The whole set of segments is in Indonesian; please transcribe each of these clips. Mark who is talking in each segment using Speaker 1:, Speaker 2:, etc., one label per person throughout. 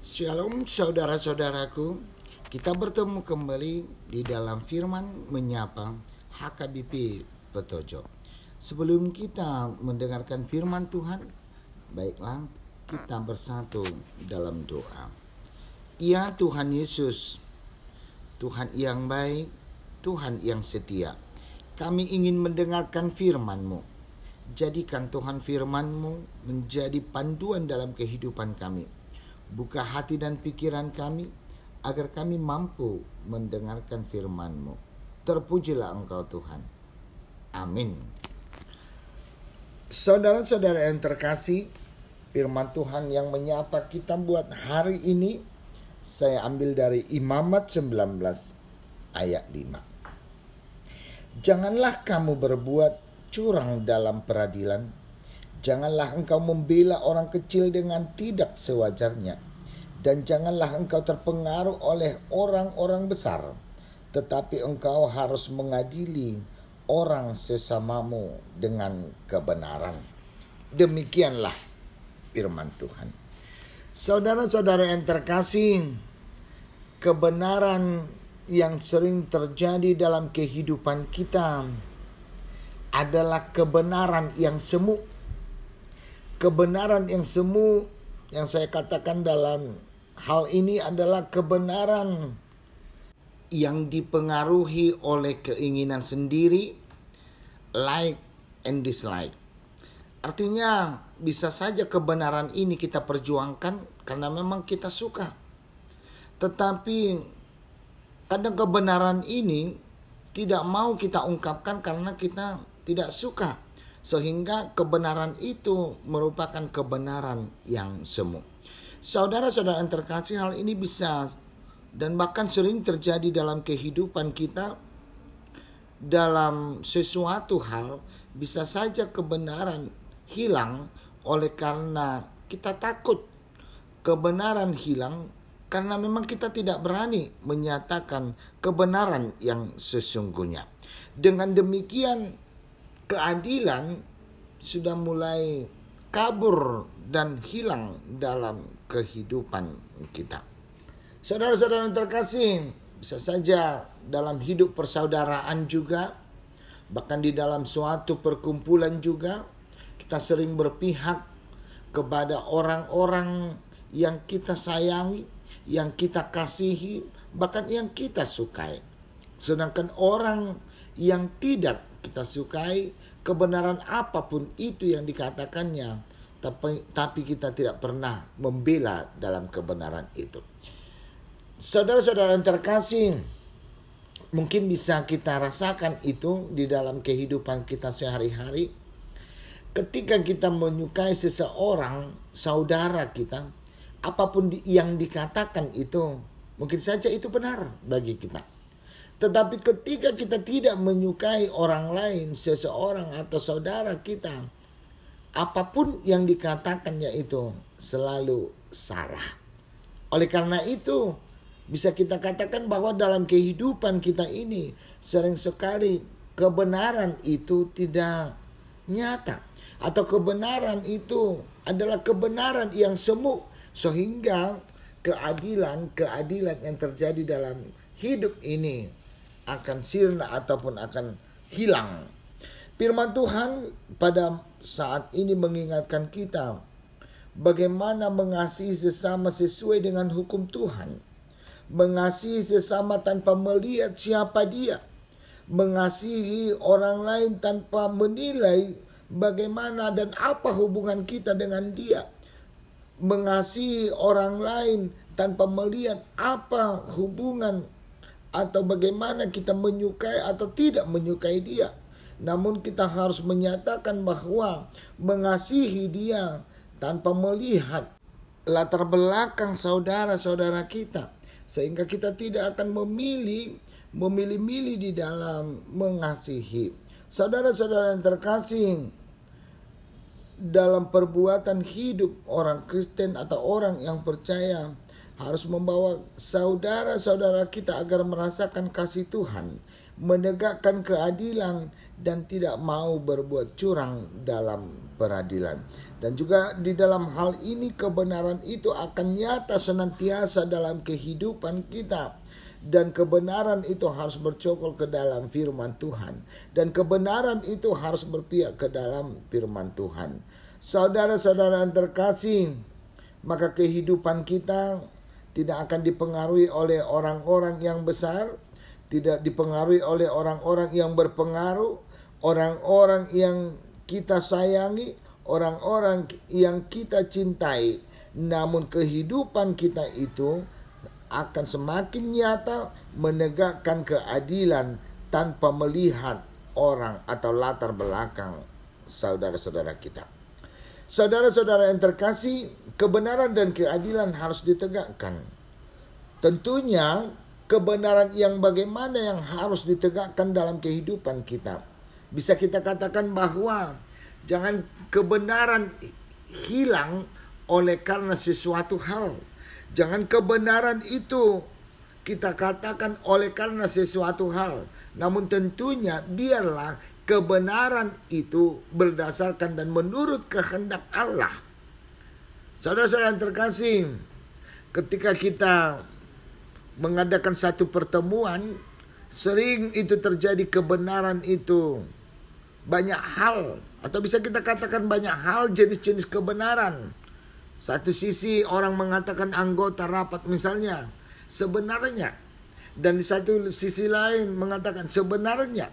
Speaker 1: Shalom saudara-saudaraku, kita bertemu kembali di dalam firman menyapa HKBP Petojo. Sebelum kita mendengarkan firman Tuhan, baiklah kita bersatu dalam doa. Ya Tuhan Yesus, Tuhan yang baik, Tuhan yang setia, kami ingin mendengarkan firman-Mu. Jadikan Tuhan firman-Mu menjadi panduan dalam kehidupan kami. Buka hati dan pikiran kami agar kami mampu mendengarkan firman-Mu. Terpujilah Engkau Tuhan. Amin. Saudara-saudara yang terkasih, firman Tuhan yang menyapa kita buat hari ini saya ambil dari Imamat 19 ayat 5. Janganlah kamu berbuat curang dalam peradilan. Janganlah engkau membela orang kecil dengan tidak sewajarnya. Dan janganlah engkau terpengaruh oleh orang-orang besar. Tetapi engkau harus mengadili orang sesamamu dengan kebenaran. Demikianlah firman Tuhan. Saudara-saudara yang terkasih, kebenaran yang sering terjadi dalam kehidupan kita adalah kebenaran yang semu. Kebenaran yang semu yang saya katakan dalam hal ini adalah kebenaran yang dipengaruhi oleh keinginan sendiri, like and dislike. Artinya bisa saja kebenaran ini kita perjuangkan karena memang kita suka. Tetapi kadang kebenaran ini tidak mau kita ungkapkan karena kita tidak suka. Sehingga kebenaran itu merupakan kebenaran yang semu. Saudara-saudara yang terkasih, hal ini bisa dan bahkan sering terjadi dalam kehidupan kita. Dalam sesuatu hal bisa saja kebenaran hilang oleh karena kita takut. Kebenaran hilang karena memang kita tidak berani menyatakan kebenaran yang sesungguhnya. Dengan demikian keadilan sudah mulai kabur dan hilang dalam kehidupan kita. Saudara-saudara yang terkasih, bisa saja dalam hidup persaudaraan juga, bahkan di dalam suatu perkumpulan juga, kita sering berpihak kepada orang-orang yang kita sayangi, yang kita kasihi, bahkan yang kita sukai. Sedangkan orang yang tidak kita sukai, kebenaran apapun itu yang dikatakannya, tapi kita tidak pernah membela dalam kebenaran itu. Saudara-saudara yang terkasih, mungkin bisa kita rasakan itu di dalam kehidupan kita sehari-hari. Ketika kita menyukai seseorang, saudara kita, apapun yang dikatakan itu, mungkin saja itu benar bagi kita. Tetapi ketika kita tidak menyukai orang lain, seseorang atau saudara kita, apapun yang dikatakannya itu selalu salah. Oleh karena itu, bisa kita katakan bahwa dalam kehidupan kita ini sering sekali kebenaran itu tidak nyata. Atau kebenaran itu adalah kebenaran yang semu. Sehingga keadilan yang terjadi dalam hidup ini akan sirna ataupun akan hilang. Firman Tuhan pada saat ini mengingatkan kita bagaimana mengasihi sesama sesuai dengan hukum Tuhan. Mengasihi sesama tanpa melihat siapa dia. Mengasihi orang lain tanpa menilai bagaimana dan apa hubungan kita dengan dia. Mengasihi orang lain tanpa melihat apa hubungan atau bagaimana kita menyukai atau tidak menyukai dia. Namun kita harus menyatakan bahwa mengasihi dia tanpa melihat latar belakang saudara-saudara kita. Sehingga kita tidak akan memilih-milih di dalam mengasihi. Saudara-saudara yang terkasih, dalam perbuatan hidup orang Kristen atau orang yang percaya, harus membawa saudara-saudara kita agar merasakan kasih Tuhan, menegakkan keadilan, dan tidak mau berbuat curang dalam peradilan. Dan juga di dalam hal ini kebenaran itu akan nyata senantiasa dalam kehidupan kita. Dan kebenaran itu harus bercokol ke dalam firman Tuhan. Dan kebenaran itu harus berpihak ke dalam firman Tuhan. Saudara-saudara yang terkasih, maka kehidupan kita tidak akan dipengaruhi oleh orang-orang yang besar, tidak dipengaruhi oleh orang-orang yang berpengaruh, orang-orang yang kita sayangi, orang-orang yang kita cintai. Namun kehidupan kita itu akan semakin nyata menegakkan keadilan tanpa melihat orang atau latar belakang saudara-saudara kita. Saudara-saudara yang terkasih, kebenaran dan keadilan harus ditegakkan. Tentunya kebenaran yang bagaimana yang harus ditegakkan dalam kehidupan kita. Bisa kita katakan bahwa jangan kebenaran hilang oleh karena sesuatu hal. Jangan kebenaran itu kita katakan oleh karena sesuatu hal. Namun tentunya biarlah kebenaran itu berdasarkan dan menurut kehendak Allah. Saudara-saudara yang terkasih, ketika kita mengadakan satu pertemuan, sering itu terjadi kebenaran itu banyak hal, atau bisa kita katakan banyak hal jenis-jenis kebenaran. Satu sisi orang mengatakan anggota rapat misalnya sebenarnya, dan di satu sisi lain mengatakan sebenarnya,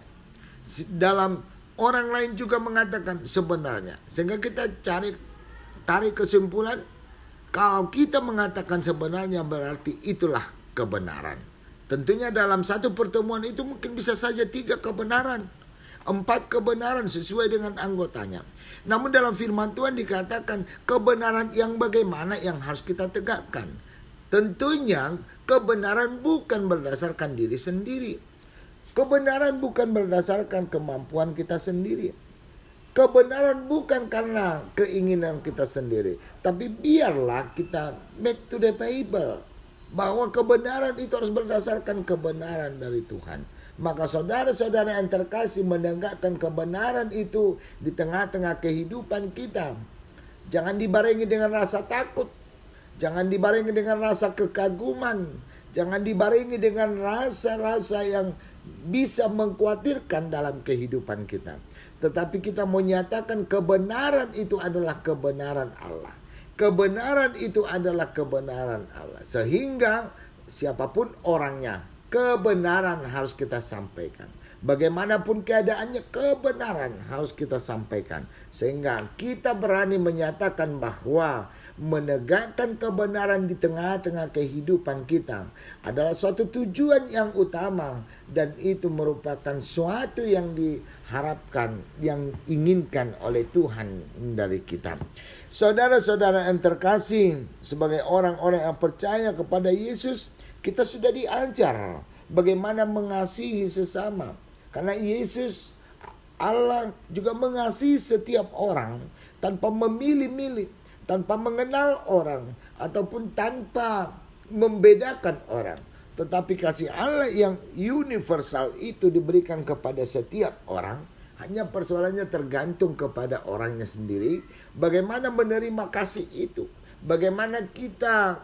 Speaker 1: dalam orang lain juga mengatakan sebenarnya. Sehingga kita tarik kesimpulan, kalau kita mengatakan sebenarnya berarti itulah kebenaran. Tentunya dalam satu pertemuan itu mungkin bisa saja 3 kebenaran, 4 kebenaran sesuai dengan anggotanya. Namun dalam firman Tuhan dikatakan kebenaran yang bagaimana yang harus kita tegakkan. Tentunya kebenaran bukan berdasarkan diri sendiri. Kebenaran bukan berdasarkan kemampuan kita sendiri. Kebenaran bukan karena keinginan kita sendiri. Tapi biarlah kita back to the Bible, bahwa kebenaran itu harus berdasarkan kebenaran dari Tuhan. Maka saudara-saudara yang terkasih, menegakkan kebenaran itu di tengah-tengah kehidupan kita. Jangan dibarengi dengan rasa takut. Jangan dibarengi dengan rasa kekaguman. Jangan dibarengi dengan rasa-rasa yang bisa mengkhawatirkan dalam kehidupan kita. Tetapi kita menyatakan kebenaran itu adalah kebenaran Allah. Kebenaran itu adalah kebenaran Allah. Sehingga siapapun orangnya, kebenaran harus kita sampaikan. Bagaimanapun keadaannya, kebenaran harus kita sampaikan. Sehingga kita berani menyatakan bahwa menegakkan kebenaran di tengah-tengah kehidupan kita adalah suatu tujuan yang utama. Dan itu merupakan suatu yang diharapkan, yang inginkan oleh Tuhan dari kita. Saudara-saudara yang terkasih, sebagai orang-orang yang percaya kepada Yesus, kita sudah diajar bagaimana mengasihi sesama. Karena Yesus, Allah juga mengasihi setiap orang tanpa memilih-milih, tanpa mengenal orang, ataupun tanpa membedakan orang. Tetapi kasih Allah yang universal itu diberikan kepada setiap orang. Hanya persoalannya tergantung kepada orangnya sendiri. Bagaimana menerima kasih itu. Bagaimana kita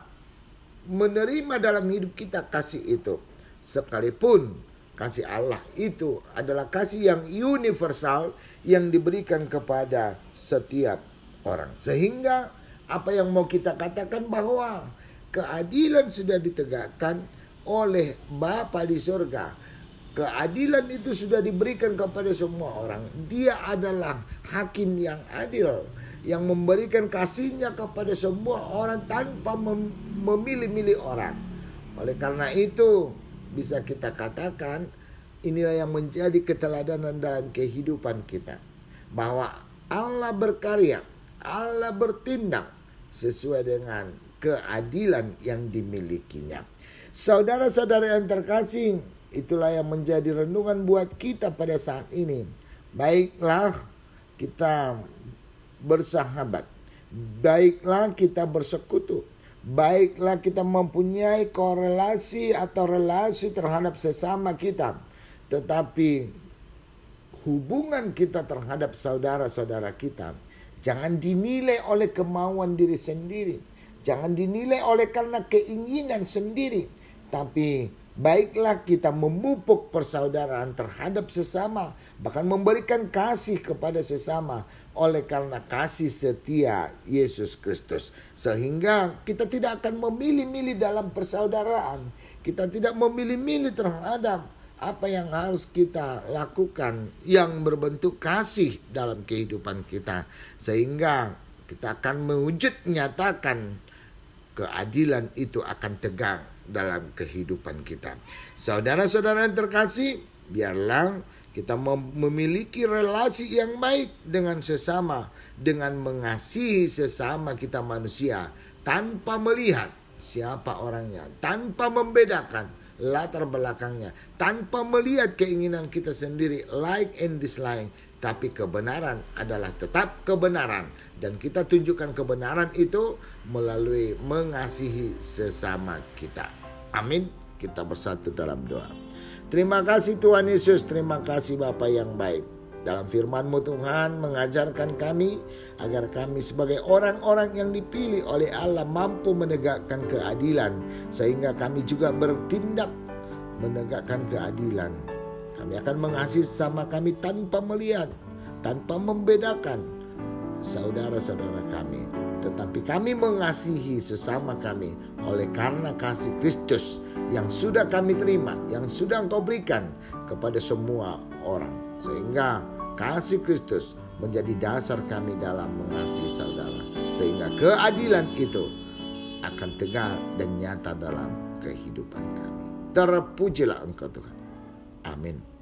Speaker 1: menerima dalam hidup kita kasih itu. Sekalipun kasih Allah itu adalah kasih yang universal yang diberikan kepada setiap orang. Sehingga apa yang mau kita katakan bahwa keadilan sudah ditegakkan oleh Bapa di surga. Keadilan itu sudah diberikan kepada semua orang. Dia adalah hakim yang adil, yang memberikan kasihnya kepada semua orang tanpa memilih-milih orang. Oleh karena itu bisa kita katakan inilah yang menjadi keteladanan dalam kehidupan kita. Bahwa Allah berkarya, Allah bertindak sesuai dengan keadilan yang dimilikinya. Saudara-saudara yang terkasih, itulah yang menjadi renungan buat kita pada saat ini. Baiklah kita bersahabat, baiklah kita bersekutu, baiklah kita mempunyai korelasi atau relasi terhadap sesama kita. Tetapi hubungan kita terhadap saudara-saudara kita jangan dinilai oleh kemauan diri sendiri. Jangan dinilai oleh karena keinginan sendiri. Tapi baiklah kita memupuk persaudaraan terhadap sesama. Bahkan memberikan kasih kepada sesama. Oleh karena kasih setia Yesus Kristus. Sehingga kita tidak akan memilih-milih dalam persaudaraan. Kita tidak memilih-milih terhadap apa yang harus kita lakukan yang berbentuk kasih dalam kehidupan kita. Sehingga kita akan mewujud nyatakan keadilan itu akan tegak dalam kehidupan kita. Saudara-saudara yang terkasih, biarlah kita memiliki relasi yang baik dengan sesama, dengan mengasihi sesama kita manusia, tanpa melihat siapa orangnya, tanpa membedakan latar belakangnya, tanpa melihat keinginan kita sendiri, like and dislike. Tapi kebenaran adalah tetap kebenaran. Dan kita tunjukkan kebenaran itu melalui mengasihi sesama kita. Amin. Kita bersatu dalam doa. Terima kasih Tuhan Yesus. Terima kasih Bapa yang baik. Dalam firman-Mu Tuhan mengajarkan kami agar kami sebagai orang-orang yang dipilih oleh Allah mampu menegakkan keadilan. Sehingga kami juga bertindak menegakkan keadilan. Kami akan mengasihi sesama kami tanpa melihat, tanpa membedakan saudara-saudara kami. Tetapi kami mengasihi sesama kami oleh karena kasih Kristus yang sudah kami terima, yang sudah Engkau berikan kepada semua orang. Sehingga kasih Kristus menjadi dasar kami dalam mengasihi saudara. Sehingga keadilan itu akan tegak dan nyata dalam kehidupan kami. Terpujilah Engkau Tuhan. Amin.